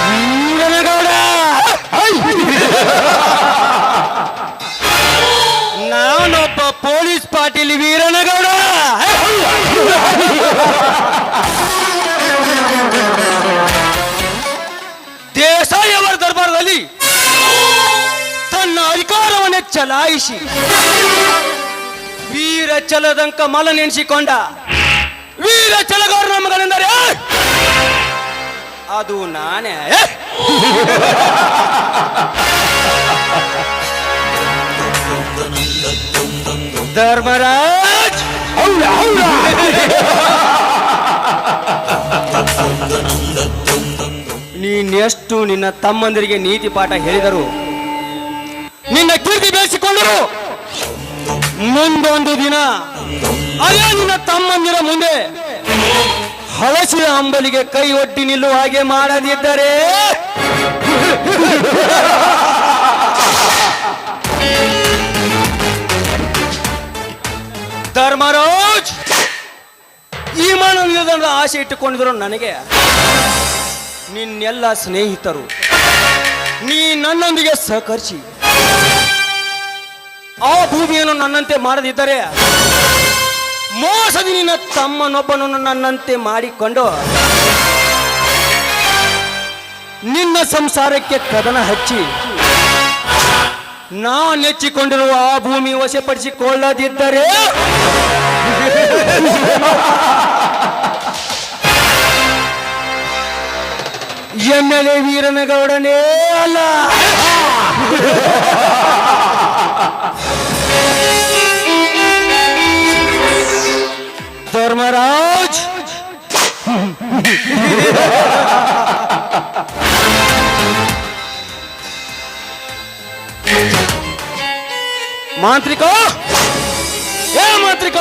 ವೀರನಗೌಡ, ನಾನೊಬ್ಬ ಪೊಲೀಸ್ ಪಾಟೀಲ್ ವೀರನಗೌಡ. ದೇಸಾಯಿಯವರ ದರ್ಬಾರದಲ್ಲಿ ತನ್ನ ಅಧಿಕಾರವನ್ನೇ ಚಲಾಯಿಸಿ ವೀರ ಚಲದಂಕ ಮಲ ನೆನೆಸಿಕೊಂಡ ವೀರ ಚಲಗಾರ ಮಗನೆಂದರೆ ಅದು ನಾನೇ. ಧರ್ಮರಾಜ್, ನೀನೆಷ್ಟು ನಿನ್ನ ತಮ್ಮಂದಿರಿಗೆ ನೀತಿ ಪಾಠ ಹೇಳಿದರು, ನಿನ್ನ ಕೀರ್ತಿ ಬೆಳೆಸಿಕೊಂಡರು, ಮುಂದೊಂದು ದಿನ ಅದೇ ನಿನ್ನ ತಮ್ಮಂದಿರ ಮುಂದೆ ಹಳಸಿದ ಅಂಬಲಿಗೆ ಕೈ ಒಡ್ಡಿ ನಿಲ್ಲುವ ಹಾಗೆ ಮಾಡದಿದ್ದರೆ ಧರ್ಮರಾಜ್, ಈ ಮಾನವ ಆಸೆ ಇಟ್ಟುಕೊಂಡಿದ್ರು ನನಗೆ ನಿನ್ನೆಲ್ಲ ಸ್ನೇಹಿತರು ನೀ ನನ್ನೊಂದಿಗೆ ಸಹಕರಿಸಿ ಆ ಭೂಮಿಯನ್ನು ನನ್ನಂತೆ ಮಾಡದಿದ್ದರೆ ಮೋಸದಿ ನಿನ್ನ ತಮ್ಮನೊಬ್ಬನನ್ನು ನನ್ನಂತೆ ಮಾಡಿಕೊಂಡು ನಿನ್ನ ಸಂಸಾರಕ್ಕೆ ಕದನ ಹಚ್ಚಿ ನಾ ನೆಚ್ಚಿಕೊಂಡಿರುವ ಆ ಭೂಮಿ ವಶಪಡಿಸಿಕೊಳ್ಳದಿದ್ದರೆ ಎಮ್ಮೆಲೆ ವೀರನಗೌಡನೇ ಅಲ್ಲ. ಧರ್ಮರಾಜ್, ಮಾಂತ್ರಿಕ, ಏ ಮಾಂತ್ರಿಕ,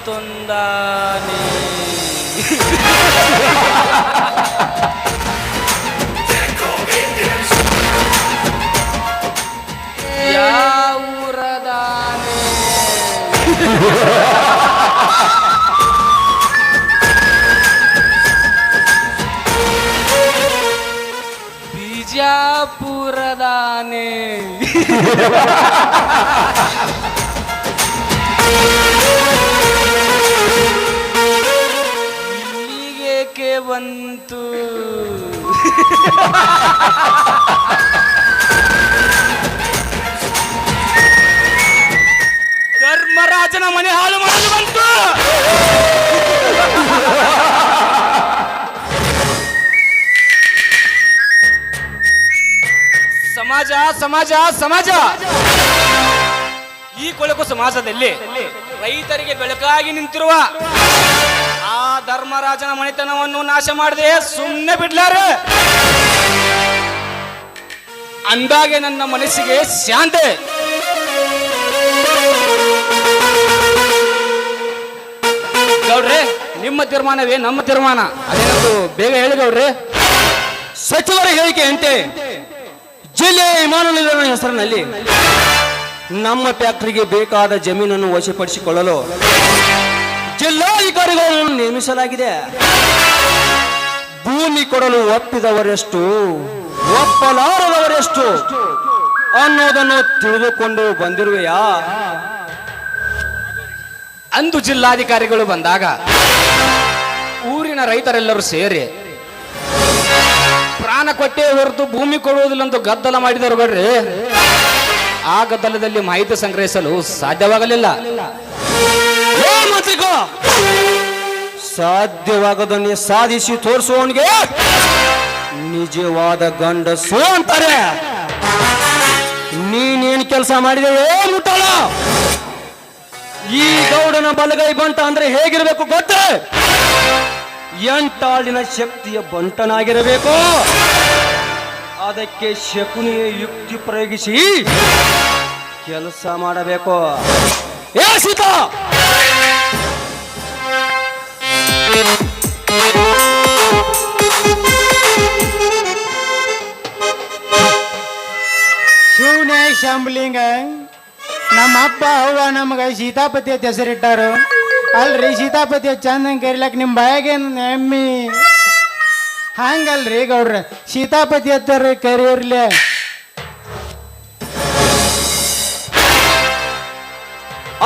ಆನೆವಂತೊಂದಾನೆ ಯಾವೂರದಾನೆ ಬಿಜಾಪುರದಾನೆ ಇಲ್ಲಿಗೇಕೆ ಬಂತು? ಧರ್ಮರಾಜನ ಮನೆ ಹಾಳು ಮಾಡಲು ಬಂತು. ಸಮಾಜ ಸಮಾಜ ಸಮಾಜ, ಈ ಕೊಳಕು ಸಮಾಜದಲ್ಲಿ ರೈತರಿಗೆ ಬೆಳಕಾಗಿ ನಿಂತಿರುವ ಆ ಧರ್ಮರಾಜನ ಮನೆತನವನ್ನು ನಾಶ ಮಾಡದೆ ಸುಮ್ಮನೆ ಬಿಡ್ಲಾರೆ. ಅಂದಾಗೆ ನನ್ನ ಮನಸ್ಸಿಗೆ ಶಾಂತಿ. ಗೌಡ್ರೆ, ನಿಮ್ಮ ತೀರ್ಮಾನವೇ ನಮ್ಮ ತೀರ್ಮಾನ, ಅದೇನದು ಬೇಗ ಹೇಳಿ ಗೌಡ್ರೆ. ಸಚಿವರ ಹೇಳಿಕೆಯಂತೆ ಜಿಲ್ಲೆಯ ವಿಮಾನ ನಿಲ್ದಾಣ ಹೆಸರಿನಲ್ಲಿ ನಮ್ಮ ಫ್ಯಾಕ್ಟರಿಗೆ ಬೇಕಾದ ಜಮೀನನ್ನು ವಶಪಡಿಸಿಕೊಳ್ಳಲು ಜಿಲ್ಲಾಧಿಕಾರಿ ಅಧಿಕಾರಿಗಳನ್ನು ನೇಮಿಸಲಾಗಿದೆ. ಭೂಮಿ ಕೊಡಲು ಒಪ್ಪಿದವರೆಷ್ಟು, ಒಪ್ಪಲಾರದವರೆಷ್ಟು ಅನ್ನೋದನ್ನು ತಿಳಿದುಕೊಂಡು ಬಂದಿರುವೆಯಾ? ಅಂದು ಜಿಲ್ಲಾಧಿಕಾರಿಗಳು ಬಂದಾಗ ಊರಿನ ರೈತರೆಲ್ಲರೂ ಸೇರಿ ಪ್ರಾಣ ಕೊಟ್ಟೇ ಹೊರತು ಭೂಮಿ ಕೊಡುವುದಿಲ್ಲ ಅಂತ ಗದ್ದಲ ಮಾಡಿದರು ಬರ್ರಿ. ಆ ಗದ್ದಲದಲ್ಲಿ ಮಾಹಿತಿ ಸಂಗ್ರಹಿಸಲು ಸಾಧ್ಯವಾಗಲಿಲ್ಲ. ಸಾಧ್ಯವಾಗದನ್ನೇ ಸಾಧಿಸಿ ತೋರಿಸುವವನಿಗೆ ನಿಜವಾದ ಗಂಡಸು ಅಂತಾರೆ. ನೀನೇನು ಕೆಲಸ ಮಾಡಿದೆ ಮುಟ್ಟಲ್ಲ. ಈ ಗೌಡನ ಬಲಗೈ ಬಂಟ ಅಂದ್ರೆ ಹೇಗಿರಬೇಕು ಗೊತ್ತೇ? ಎಂಟಾಳಿನ ಶಕ್ತಿಯ ಬಂಟನಾಗಿರಬೇಕು. ಅದಕ್ಕೆ ಶಕುನಿಯ ಯುಕ್ತಿ ಪ್ರಯೋಗಿಸಿ ಕೆಲಸ ಮಾಡಬೇಕು. ಏ ಸೀತಾ, ಶಿವನೇ ಶಂಬ್ಲಿಂಗ, ನಮ್ಮ ಅಪ್ಪ ಅವ್ವ ನಮಗೆ ಸೀತಾಪತಿ ಅಂತ ಹೆಸರಿಟ್ಟಾರು. ಅಲ್ರಿ ಸೀತಾಪತಿ ಚಂದಂಗೆ ಕರಿಲಕ್ ನಿಮ್ಮ ಬಾಯಾಗೇನು ಎಮ್ಮಿ ಹಂಗಲ್ರಿ ಗೌಡ್ರ, ಸೀತಾಪತಿ ಹತ್ತಾರ ಕರಿಯರ್ಲೆ.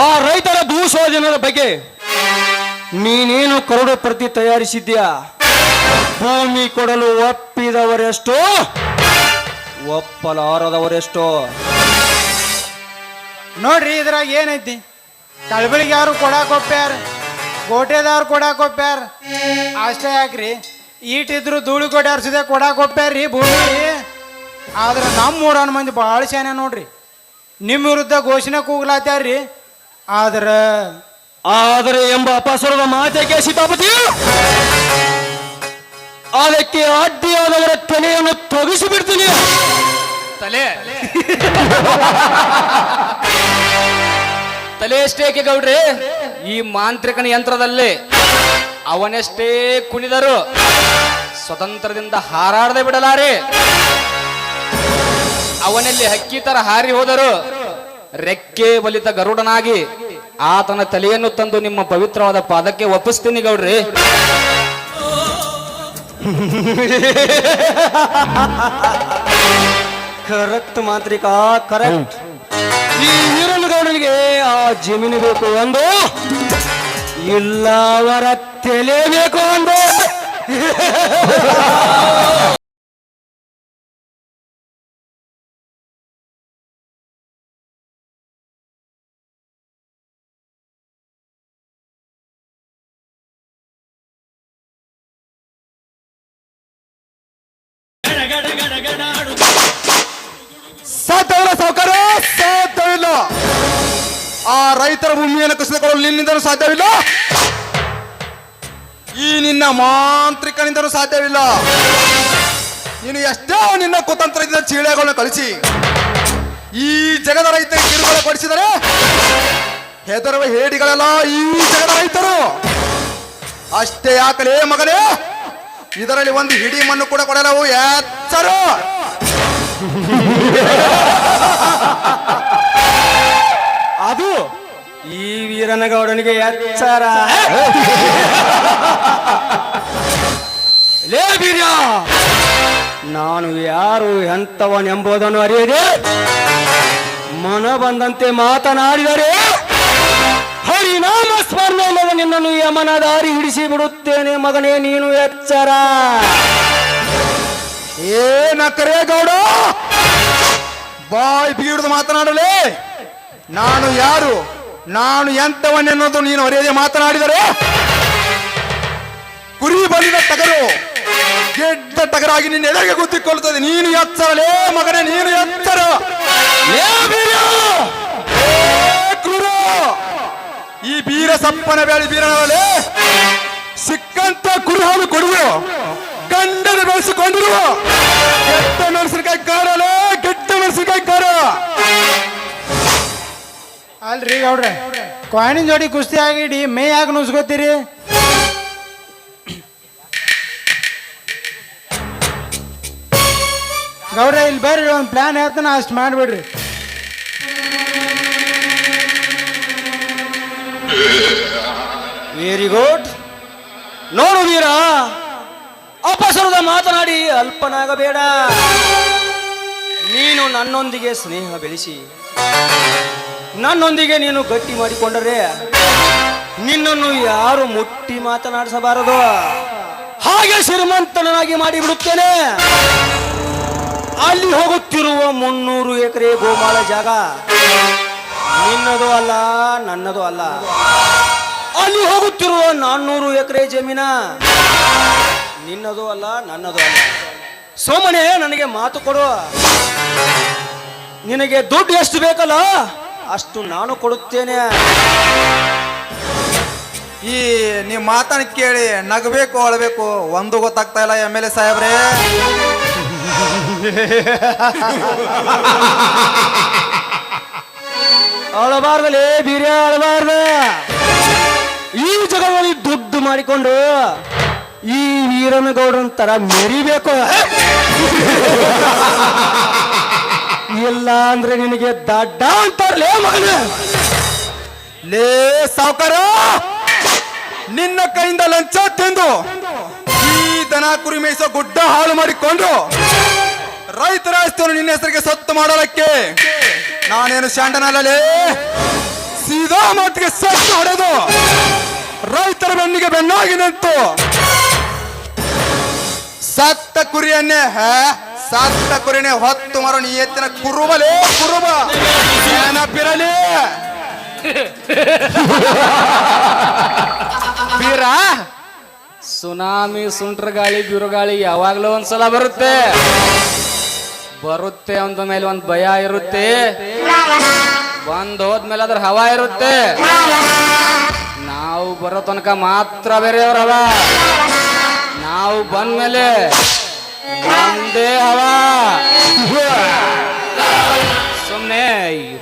ಆ ರೈತರ ಭೂಸ್ವಾಧೀನದ ಬಗ್ಗೆ ನೀನೇನು ಕರಡು ಪ್ರತಿ ತಯಾರಿಸಿದ್ಯಾ? ಭೂಮಿ ಕೊಡಲು ಒಪ್ಪಿದವರೆಷ್ಟು, ಒಪ್ಪಲಾರದವರೆಷ್ಟು? ನೋಡ್ರಿ ಇದ್ರಾಗ ಏನೈತಿ? ಕಳಬಳಿಗೆ ಯಾರು ಕೊಡಾಕ್ ಒಪ್ಪ್ಯಾರ, ಗೋಟೆದವ್ರು ಕೊಡಾಕ್ ಒಪ್ಪ್ಯಾರ. ಅಷ್ಟೇ ಯಾಕ್ರಿ, ಈಟಿದ್ರು ಧೂಳು ಕೊಡಿ ಆರ್ಸಿದೆ ಕೊಡಾಕ್ ಒಪ್ಪ್ಯಾರ್ರಿ ಭೂಮಿ. ಆದ್ರೆ ನಮ್ಮ ಊರನ ಮಂದಿ ಭಾಳ ಶಾನೆ ನೋಡ್ರಿ, ನಿಮ್ಮ ವಿರುದ್ಧ ಘೋಷಣೆ ಕೂಗ್ಲಾತ್ಯಾರ್ರಿ. ಆದರೆ ಎಂಬ ಅಪಸ್ವರದ ಮಾತೆಗೆ ಸೀತಾಪತಿ, ಅದಕ್ಕೆ ಅಡ್ಡಿಯಾದವರ ತಲೆಯನ್ನು ತೊಗಿಸಿ ಬಿಡ್ತೀನಿ. ತಲೆ ತಲೆ ಎಷ್ಟೇಕೆ ಗೌಡ್ರಿ? ಈ ಮಾಂತ್ರಿಕನ ಯಂತ್ರದಲ್ಲಿ ಅವನೆಷ್ಟೇ ಕುಣಿದರು ಸ್ವತಂತ್ರದಿಂದ ಹಾರಾಡದೆ ಬಿಡಲಾರೆ. ಅವನಲ್ಲಿ ಹಕ್ಕಿ ತರ ಹಾರಿ ಹೋದರು ರೆಕ್ಕೆ ಬಲಿತ ಗರುಡನಾಗಿ ಆತನ ತಲೆಯನ್ನು ತಂದು ನಿಮ್ಮ ಪವಿತ್ರವಾದ ಪಾದಕ್ಕೆ ಒಪ್ಪಿಸ್ತೀನಿ ಗೌಡ್ರಿ. ಕರೆಕ್ಟ್ ಮಾಂತ್ರಿಕ, ಕರೆಕ್ಟ್. ಈ ವೀರನಗೌಡನಿಗೆ ಆ ಜಮೀನು ಬೇಕು ಒಂದು, ಇಲ್ಲ ಅವರ ತಲೆ ಬೇಕು ಒಂದು. ಸಾಧ್ಯವಿಲ್ಲ ಸಾವುಕಾರ, ಸಾಧ್ಯವಿಲ್ಲ. ಆ ರೈತರ ಭೂಮಿಯನ್ನು ಕಸಿದುಕೊಳ್ಳಲು ನಿನ್ನಿಂದಲೂ ಸಾಧ್ಯವಿಲ್ಲ, ಈ ನಿನ್ನ ಮಾಂತ್ರಿಕನಿಂದಲೂ ಸಾಧ್ಯವಿಲ್ಲ. ನೀನು ಎಷ್ಟೇ ನಿನ್ನ ಕುತಂತ್ರದಿಂದ ಚೀಳೆಗಳನ್ನು ಕಳಿಸಿ ಈ ಜಗದ ರೈತರಿಗೆ ಕಿರುಕುಳ ಪಡಿಸಿದರೆ ಹೆದರುವ ಹೇಡಿಗಳೆಲ್ಲ ಈ ಜಗದ ರೈತರು. ಅಷ್ಟೇ ಯಾಕಲೇ ಮಗನೇ, ಇದರಲ್ಲಿ ಒಂದು ಹಿಡಿ ಮಣ್ಣು ಕೂಡ ಕೊಡಲವು ಎಚ್ಚರ. ಅದು ಈ ವೀರನಗೌಡನಿಗೆ ಎಚ್ಚರ. ಲೇ ವೀರ್ಯ, ನಾನು ಯಾರು ಎಂತವನೆಂಬುದನ್ನು ಅರಿಯದೆ ಮನ ಬಂದಂತೆ ಮಾತನಾಡಿದರೆ ಹರಿನಾಮ ಸ್ಮರಣೆ ಇಲ್ಲದ ನಿನ್ನನ್ನು ಯಮನ ದಾರಿ ಹಿಡಿಸಿ ಬಿಡುತ್ತೇನೆ ಮಗನೇ, ನೀನು ಎಚ್ಚರ. ಏನಕ್ಕರೇ ಗೌಡ, ಬಾಯ್ ಬೀಡುದು ಮಾತನಾಡಲೇ. ನಾನು ಯಾರು, ನಾನು ಎಂತವನ್ನೆನ್ನೋದು ನೀನು ಅರಿಯದೆ ಮಾತನಾಡಿದರೆ ಕುರಿ ಬಲಿದ ಟಗರು ಗೆಡ್ಡ ಟಗರಾಗಿ ನಿನ್ನ ಎದೆಗೆ ಗುದ್ದಿಕೊಳ್ಳುತ್ತದೆ. ನೀನು ಎಚ್ಚರಲೇ ಮಗನೇ, ನೀನು ಎಚ್ಚರ. ಕ್ರೂರ, ಈ ಬೀರ ಸಪ್ಪನ ಬೇಳಿ ಬೀರನವಲೇ ಸಿಕ್ಕಂತ ಕುರುಹಾಲು ಕೊಡುವ ಗಂಡನ ಬೆಳೆಸಿಕೊಂಡಿರುವ ಕೆಟ್ಟ ಮೆಣಸಿನಕಾಯಿ ಕಾರಲೇ, ಕೆಟ್ಟ ಮೆಣಸಿನಕಾಯಿ ಕಾರ. ಅಲ್ರಿ ಗೌಡ್ರೆ, ಕಾಯಿನ ಜೋಡಿ ಕುಸ್ತಿ ಆಗಿಡಿ ಮೇ ಯಾಕೆ ನುಸ್ಕೋತೀರಿ? ಗೌಡ್ರೆ ಇಲ್ಲಿ ಬರ್ರಿ, ಒಂದು ಪ್ಲಾನ್ ಹೇಳ್ತಾನ, ಅಷ್ಟು ಮಾಡಿಬಿಡ್ರಿ. Very good. ನೋಡು ವೀರ, ಅಪಸರದ ಮಾತನಾಡಿ ಅಲ್ಪನಾಗಬೇಡ. ನೀನು ನನ್ನೊಂದಿಗೆ ಸ್ನೇಹ ಬೆಳೆಸಿ ನನ್ನೊಂದಿಗೆ ನೀನು ಗಟ್ಟಿ ಮಾಡಿಕೊಂಡರೆ ನಿನ್ನನ್ನು ಯಾರು ಮುಟ್ಟಿ ಮಾತನಾಡಿಸಬಾರದು. ಹಾಗೆ ಶ್ರೀಮಂತನಾಗಿ ಮಾಡಿಬಿಡುತ್ತೇನೆ. ಅಲ್ಲಿ ಹೋಗುತ್ತಿರುವ 300 ಎಕರೆ ಗೋಮಾಳ ಜಾಗ ನಿನ್ನದು ಅಲ್ಲ, ನನ್ನದು ಅಲ್ಲ. ಅಲ್ಲಿ ಹೋಗುತ್ತಿರುವ 400 ಎಕರೆ ಜಮೀನ ನಿನ್ನದು ಅಲ್ಲ, ನನ್ನದು ಅಲ್ಲ. ಸೋಮನೆ, ನನಗೆ ಮಾತು ಕೊಡು. ನಿನಗೆ ದುಡ್ಡು ಎಷ್ಟು ಬೇಕಲ್ಲ ಅಷ್ಟು ನಾನು ಕೊಡುತ್ತೇನೆ. ಈ ನೀವು ಮಾತನ್ನ ಕೇಳಿ ನಗಬೇಕು ಅಳಬೇಕು ಒಂದು ಗೊತ್ತಾಗ್ತಾ ಇಲ್ಲ MLA ಸಾಹೇಬ್ರೇ. ಅಳಬಾರ್ದಲೇ ಬೀರ್ಯ, ಅಳಬಾರ್ದ. ಈ ಜಗದಲ್ಲಿ ದುಡ್ಡು ಮಾಡಿಕೊಂಡು ಈ ವೀರನಗೌಡನ ತರ ಮೆರಿಬೇಕು. ಇಲ್ಲ ಅಂದ್ರೆ ನಿನಗೆ ದಡ್ಡ ಅಂತಾರಲೇ ಮಗನ. ಲೇ ಸಾವುಕಾರ, ನಿನ್ನ ಕೈಯಿಂದ ಲಂಚ ತಿಂದು ಈ ದನ ಕುರಿ ಮೇಯಿಸೋ ಗುಡ್ಡ ಹಾಳು ಮಾಡಿಕೊಂಡು ರೈತರ ಆಸ್ತಿಯನ್ನು ನಿನ್ನ ಹೆಸರಿಗೆ ಸೊತ್ತು ಮಾಡಲಕ್ಕೆ ನಾನೇನು ಶಾಂಡನಲ್ಲೇ. ಸೀದಾ ಮಾತಿಗೆ ಸತ್ತು ಹೊಡೆದು ರೈತರ ಬೆನ್ನಿಗೆ ಬೆನ್ನಾಗಿ ನಿಂತು ಸತ್ತ ಕುರಿಯನ್ನೇ ಸತ್ತ ಕುರಿನೇ ಹೊತ್ತು ಮಾರೋ ನೀ ಎತ್ತಿನ ಕುರುಬಲೇ ಕುರುಬ ನೆನಪಿರಲಿ. ಬೀರ, ಸುನಾಮಿ, ಸುಂಟ್ರ ಗಾಳಿ, ಬಿರುಗಾಳಿ ಯಾವಾಗ್ಲೂ ಒಂದ್ಸಲ ಬರುತ್ತೆ. ಬರುತ್ತೆ ಅಂದ ಮೇಲೆ ಒಂದ್ ಭಯ ಇರುತ್ತೆ. ಬಂದ್ ಹೋದ್ಮೇಲೆ ಅದ್ರ ಹವಾ ಇರುತ್ತೆ. ನಾವು ಬರೋ ತನಕ ಮಾತ್ರ ಬೇರೆಯವ್ರ ಹವಾ. ನಾವು ಬಂದ್ಮೇಲೆ ಒಂದೇ ಹವಾ. ಸುಮ್ನೆ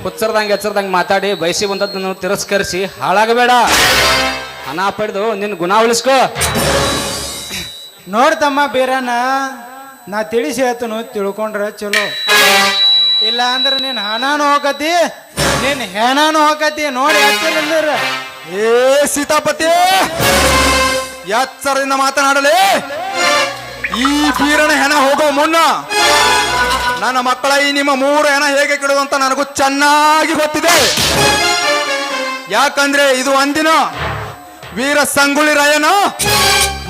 ಹುಚ್ಚರ್ದಂಗೆ ಮಾತಾಡಿ ಬಯಸಿ ಬಂದದ್ದನ್ನು ತಿರಸ್ಕರಿಸಿ ಹಾಳಾಗಬೇಡ. ಹಣ ಪಡೆದು ನಿನ್ನ ಗುಣ ಉಳಿಸ್ಕೋ. ನೋಡ್ತಮ್ಮ ಬೀರಣ್ಣ, ನಾ ತಿಳಿಸಿ ಹೇಳ್ತನು, ತಿಳ್ಕೊಂಡ್ರೆ ಚಲೋ. ಇಲ್ಲ ಅಂದ್ರೆ ನಿನ್ನ ಹಣನೂ ಹೋಗತಿ, ನಿನ್ನ ಹೆಣನೂ ಹೋಗತಿ. ನೋಡಿ ಹತ್ತಿರ ಏ ಸೀತಾಪತಿ, ಎಚ್ಚರದಿಂದ ಮಾತನಾಡಲೇ. ಈ ಬೀರನ ಹೆಣ ಹೋಗೋ ಮುನ್ನ ನನ್ನ ಮಕ್ಕಳ ಈ ನಿಮ್ಮ 3 ಹೆಣ ಹೇಗೆ ಕೆಡೋದು ಅಂತ ನನಗೂ ಚೆನ್ನಾಗಿ ಗೊತ್ತಿದೆ. ಯಾಕಂದ್ರೆ ಇದು ಒಂದಿನ ವೀರ ಸಂಗೊಳ್ಳಿ ರಾಯನ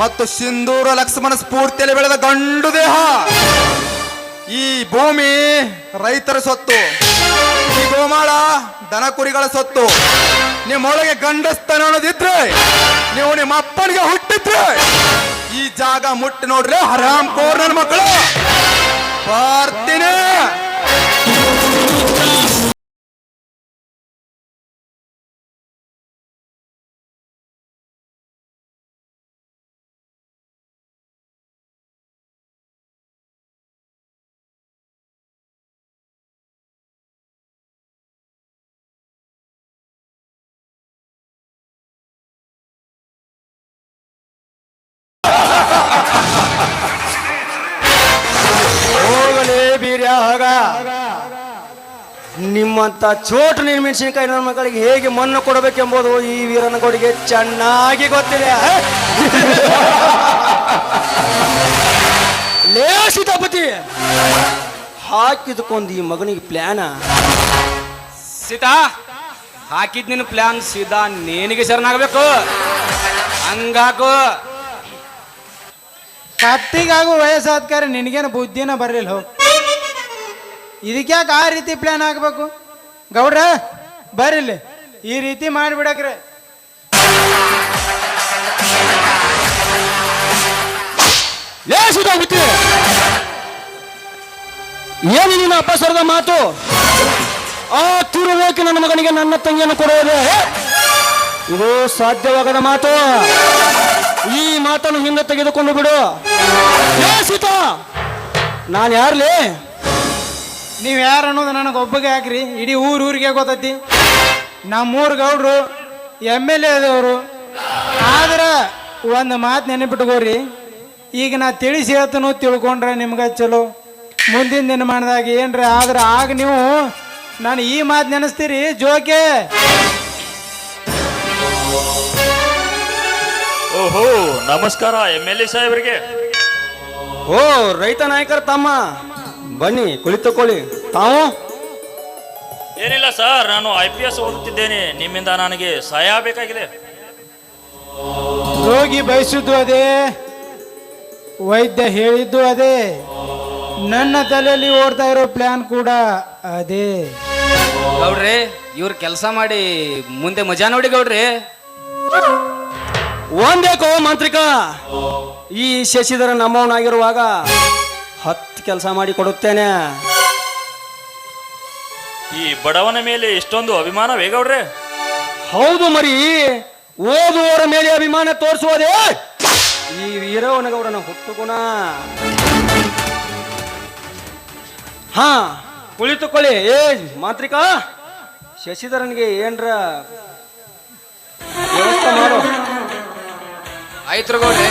ಮತ್ತು ಸಿಂಧೂರ ಲಕ್ಷ್ಮಣ ಸ್ಫೂರ್ತಿಯಲ್ಲಿ ಬೆಳೆದ ಗಂಡು ದೇಹ. ಈ ಭೂಮಿ ರೈತರ ಸೊತ್ತು, ಈ ಗೋಮಾಳ ದನ ಕುರಿಗಳ ಸೊತ್ತು. ನಿಮ್ಮೊಳಗೆ ಗಂಡಸ್ತನ ಅನ್ನೋದಿದ್ರೆ, ನೀವು ನಿಮ್ಮ ಅಪ್ಪನಿಗೆ ಹುಟ್ಟಿದ್ರೆ ಈ ಜಾಗ ಮುಟ್ಟಿ ನೋಡ್ರಿ ಹರಾಮ್ ಕೋರ್ ನನ್ನ ಮಕ್ಕಳು. ಬರ್ತೀನಿ. ಹೋಗಲೇ ಬೀರ್ಯ ಹೋಗ. ನಿಮ್ಮಂತ ಚೋಟು ನಿರ್ಮೆಣಸಿನಕಾಯಿ ನನ್ನ ಮಕ್ಕಳಿಗೆ ಹೇಗೆ ಮಣ್ಣು ಕೊಡಬೇಕೆಂಬುದು ಈ ವೀರನಗೌಡಿಗೆ ಚೆನ್ನಾಗಿ ಗೊತ್ತಿದೆ. ಲೇ ಸೀತಾಪತಿ, ಹಾಕಿದ್ಕೊಂದು ಈ ಮಗನಿಗೆ ಪ್ಲಾನ. ಸೀತಾ, ಹಾಕಿದ್ ನಿನ್ನ ಪ್ಲಾನ್ ಸೀದಾ ನೇನಿಗೆ ಶರಣಾಗಬೇಕು. ಹಂಗಾಕು. ಕತ್ತಿಗಾಗು ವಯಸ್ಸಾದ ಕಾರಣ ನಿನಗೇನು ಬುದ್ಧಿನ ಬರಲಿಲ್ಲ. ಹೋಗಿ ಇದಕ್ಯಾಕೆ ಆ ರೀತಿ ಪ್ಲಾನ್ ಆಗಬೇಕು? ಗೌಡ್ರ ಬರಿಲ್ಲ, ಈ ರೀತಿ ಮಾಡಿಬಿಡಕ್ರೆ. ಲೇ ಸೀತಾಪತಿ, ಏನು ನಿನ್ನ ಅಪಸರದ ಮಾತು? ಆ ತಿರುವೇಕೆ ನನ್ನ ಮಗನಿಗೆ ನನ್ನ ತಂಗಿಯನ್ನು ಕೊಡುವುದು ಇದು ಸಾಧ್ಯವಾಗದ ಮಾತು. ಈ ಮಾತನ್ನು ಹಿಂದೆ ತೆಗೆದುಕೊಂಡು ಬಿಡು. ಸೀತಾ, ನಾನು ಯಾರ್ಲಿ? ನೀವು ಯಾರು ಅನ್ನೋದು ನನಗೆ ಒಬ್ಬಗೆ ಹಾಕ್ರಿ, ಇಡೀ ಊರಿಗೆ ಗೊತ್ತೈತಿ. ನಮ್ಮೂರು ಗೌಡ್ರು MLA ಆದವರು. ಆದ್ರೆ ಒಂದು ಮಾತು ನೆನಪಿಟ್ಕೋರಿ, ಈಗ ನಾ ತಿಳಿಸಿ ಹೇಳ್ತನು, ತಿಳ್ಕೊಂಡ್ರೆ ನಿಮ್ಗೆ ಚಲೋ. ಮುಂದಿನ ದಿನಮಾನದಾಗ ಏನ್ರಿ ಆದ್ರೆ ಆಗ ನೀವು ನಾನು ಈ ಮಾತು ನೆನೆಸ್ತೀರಿ ಜೋಕೆ. ಓಹೋ ನಮಸ್ಕಾರ MLA ಸಾಹೇಬರಿಗೆ. ಓ ರೈತ ನಾಯಕರ ತಮ್ಮ ಬನ್ನಿ ಕುಳಿತುಕೊಳ್ಳಿ. ತಾವು ಏನಿಲ್ಲ ಸರ್, ನಾನು IPS ಓದುತ್ತಿದ್ದೇನೆ. ನಿಮ್ಮಿಂದ ನನಗೆ ಸಹಾಯ ಬೇಕಾಗಿದೆ. ರೋಗಿ ಬಯಸಿದ್ದು ಅದೇ, ವೈದ್ಯ ಹೇಳಿದ್ದು ಅದೇ, ನನ್ನ ತಲೆಯಲ್ಲಿ ಓಡ್ತಾ ಇರೋ ಪ್ಲಾನ್ ಕೂಡ ಅದೇ. ಗೌಡ್ರಿ ಇವ್ರ ಕೆಲಸ ಮಾಡಿ ಮುಂದೆ ಮಜಾ ನೋಡಿ ಗೌಡ್ರಿ. ಒಂದೇಕೋ ಮಾಂತ್ರಿಕ, ಈ ಶಶಿಧರ ನಮ್ಮವನಾಗಿರುವಾಗ 10 ಕೆಲಸ ಮಾಡಿ ಕೊಡುತ್ತೇನೆ. ಈ ಬಡವನ ಮೇಲೆ ಇಷ್ಟೊಂದು ಅಭಿಮಾನವೇ ಗೌಡ್ರೆ? ಹೌದು ಮರಿ, ಓದುವವರ ಮೇಲೆ ಅಭಿಮಾನ ತೋರಿಸುವುದೇ ಈ ವೀರವನಗೌಡನ ಹುಟ್ಟುಗುಣ. ಹಾ ಕುಳಿತುಕೊಳ್ಳಿ. ಏ ಮಾಂತ್ರಿಕ, ಶಶಿಧರನಿಗೆ ಏನ್ರ ವ್ಯವಸ್ಥೆ ಮಾಡು. ಆಯ್ತು ಗೌಡ್ರಿ.